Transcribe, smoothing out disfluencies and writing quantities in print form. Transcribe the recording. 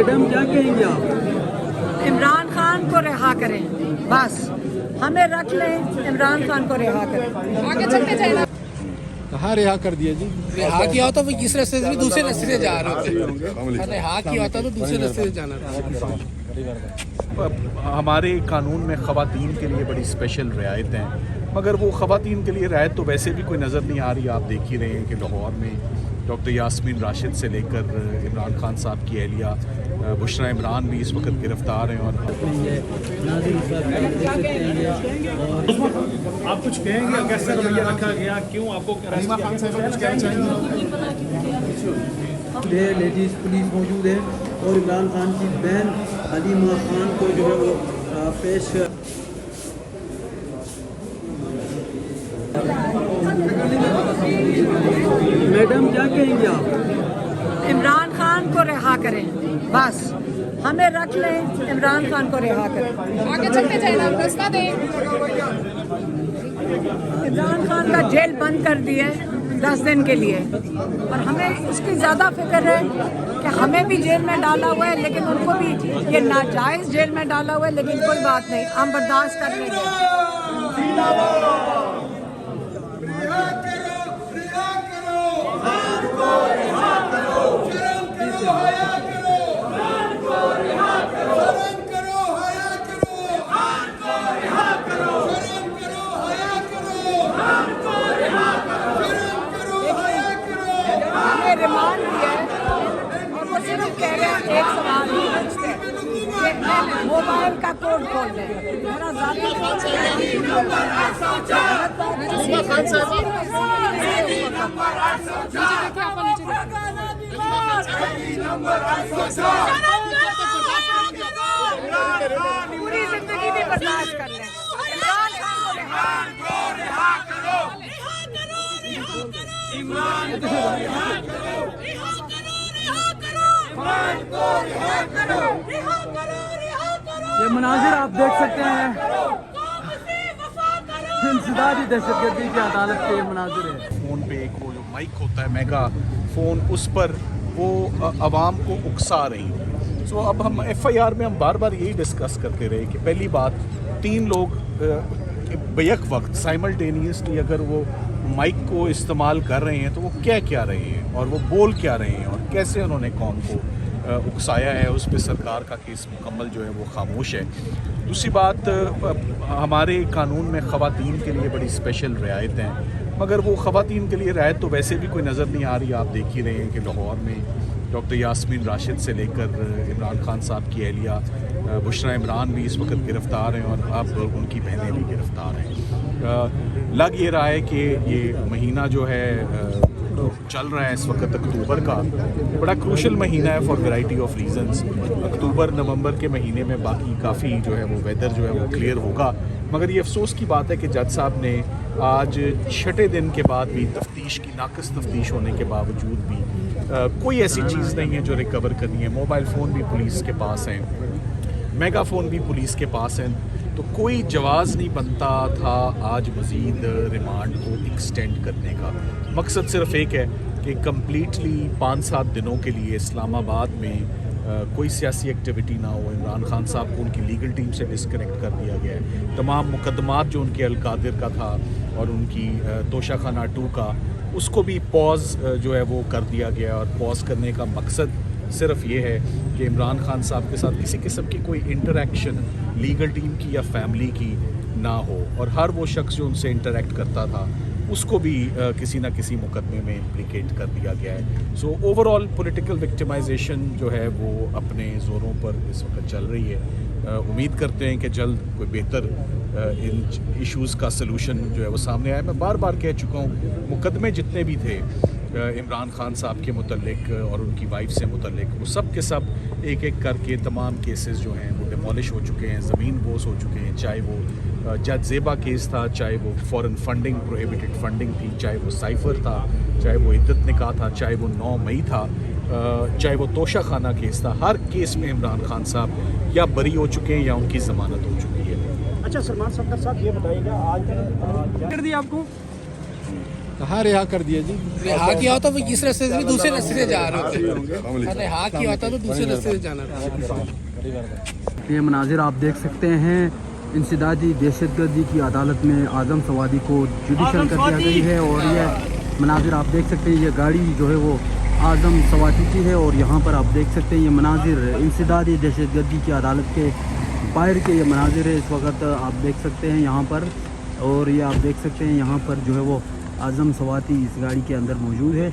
Madam क्या कहेंगे आप? इमरान खान को रिहा करें, बस हमें रख लें, इमरान खान को रिहा करें, आगे चलते जाए। कहाँ रिहा कर दिया जी? रिहा किया होता तो इस रास्ते से भी दूसरे रास्ते से जा रहे होते। रिहा किया होता तो दूसरे रास्ते से जाना था। हमारे कानून में ख़वातीन के लिए बड़ी स्पेशल रियायत हैं, मगर वो ख़वातीन के लिए रियायत तो वैसे भी कोई नज़र नहीं आ रही। आप देख ही रहे हैं कि लाहौर में डॉक्टर यास्मीन राशिद से लेकर इमरान खान साहब की अहलिया बुशरा इमरान भी इस वक्त गिरफ़्तार हैं। और आप कुछ कहेंगे कैसे रवैया रखा गया, क्यों आपको लेडीज़ पुलिस मौजूद है और इमरान खान की बहन हलीमा खान को जो है वो पेश मैडम क्या कहेंगे आप? इमरान खान को रिहा करें, बस हमें रख लें, इमरान खान को रिहा करें, आगे चलते जाए। रास्ता दें। इमरान खान का जेल बंद कर दिया 10 दिन के लिए, और हमें उसकी ज़्यादा फिक्र है कि हमें भी जेल में डाला हुआ है, लेकिन उनको भी ये नाजायज़ जेल में डाला हुआ है, लेकिन कोई बात नहीं, हम बर्दाश्त कर लेंगे। रिमांड भी है और वो सिर्फ कह रहे हैं एक सवाल पूछते कि मोबाइल का कोड खोल दें। मेरा पूरी जिंदगी भी बर्दाश्त कर लें। ये मनाजिर आप देख सकते हैं, इंसदादी दहशतगर्दी की अदालत के ये मनाजिर है। फ़ोन पे एक वो जो माइक होता है मेगा फ़ोन, उस पर वो आवाम को उकसा रही हैं। सो अब हम FIR में हम बार बार यही डिस्कस करते रहे कि पहली बात, 3 लोग बैक वक्त साइमल्टेनियसली अगर वो माइक को इस्तेमाल कर रहे हैं तो वो कह क्या रहे हैं और वो बोल क्या रहे हैं और कैसे उन्होंने कौम को उकसाया है, उस पर सरकार का केस मुकम्मल जो है वो खामोश है। दूसरी बात, हमारे कानून में ख़वातीन के लिए बड़ी स्पेशल रियायत हैं, मगर वो ख़वातीन के लिए रियायत तो वैसे भी कोई नज़र नहीं आ रही। आप देख ही रहे हैं कि लाहौर में डॉक्टर यास्मीन राशिद से लेकर इमरान खान साहब की अहलिया बुशरा इमरान भी इस वक्त गिरफ़्तार हैं और अब उनकी बहनें भी गिरफ़्तार हैं। लग ये रहा है कि ये महीना जो है चल रहा है इस वक्त अक्टूबर का, बड़ा क्रूशल महीना है फॉर वैरायटी ऑफ रीज़न्स। अक्टूबर नवंबर के महीने में बाकी काफ़ी जो है वो वेदर जो है वो क्लियर होगा, मगर ये अफसोस की बात है कि जज साहब ने आज 6ठे दिन के बाद भी तफ्तीश की नाकस तफ्तीश होने के बावजूद भी कोई ऐसी चीज़ नहीं है जो रिकवर करनी है। मोबाइल फ़ोन भी पुलिस के पास हैं, मेगा फ़ोन भी पुलिस के पास हैं, तो कोई जवाज़ नहीं बनता था आज मज़ीद रिमांड को एक्सटेंड करने का। मकसद सिर्फ एक है कि कम्प्लीटली 5-7 दिनों के लिए इस्लामाबाद में कोई सियासी एक्टिविटी ना हो। इमरान खान साहब को उनकी लीगल टीम से डिस्कनेक्ट कर दिया गया है। तमाम मुकदमात जो उनके अलकादिर का था और उनकी तोशा खाना 2 का, उसको भी पॉज जो है वो कर दिया गया। और पॉज करने का मकसद सिर्फ ये है कि इमरान खान साहब के साथ किसी किस्म की कोई इंटरेक्शन लीगल टीम की या फैमिली की ना हो, और हर वो शख्स जो उनसे इंटरेक्ट करता था उसको भी किसी ना किसी मुकदमे में इम्प्लिकेट कर दिया गया है। सो ओवरऑल पॉलिटिकल विक्टिमाइजेशन जो है वो अपने ज़ोरों पर इस वक्त चल रही है। उम्मीद करते हैं कि जल्द कोई बेहतर इन इश्यूज़ का सलूशन जो है वो सामने आए। मैं बार बार कह चुका हूँ, मुकदमे जितने भी थे इमरान खान साहब के मुतल्लिक और उनकी वाइफ से मुतल्लिक, वो सब के सब एक एक करके तमाम केसेस जो हैं वो डिमोलिश हो चुके हैं, ज़मीन बोस हो चुके हैं। चाहे वो जज ज़ेबा केस था, चाहे वो फॉरेन फंडिंग प्रोहिबिटेड फंडिंग थी, चाहे वो साइफ़र था, चाहे वो इद्दत निकाह था, चाहे वो 9 मई था, चाहे वो तोशा खाना केस था। हर केस में इमरान खान साहब या बरी हो चुके हैं या उनकी ज़मानत हो चुकी है। अच्छा सलमान सफदर साहब, ये बताइएगा आज कर दिया आपको कहाँ रिहा कर दिया जी? रिहा किया होता तो इस रास्ते से भी दूसरे रास्ते से जा रहे होते। रिहा किया होता तो दूसरे रास्ते से जाना था। ये मनाजिर आप देख सकते हैं, इंसदादी दहशतगर्दी की अदालत में आज़म सवादी को जुडिशल कर दिया गई है। और ये मनाजिर आप देख सकते हैं, ये गाड़ी जो है वो आज़म सवादी की है। और यहाँ पर आप देख सकते हैं ये मनाजिर इंसदादी दहशतगर्दी की अदालत के बाहर के ये मनाजिर है इस वक्त आप देख सकते हैं यहाँ पर। और ये आप देख सकते हैं यहाँ पर जो है वो आज़म सवादी इस गाड़ी के अंदर मौजूद है।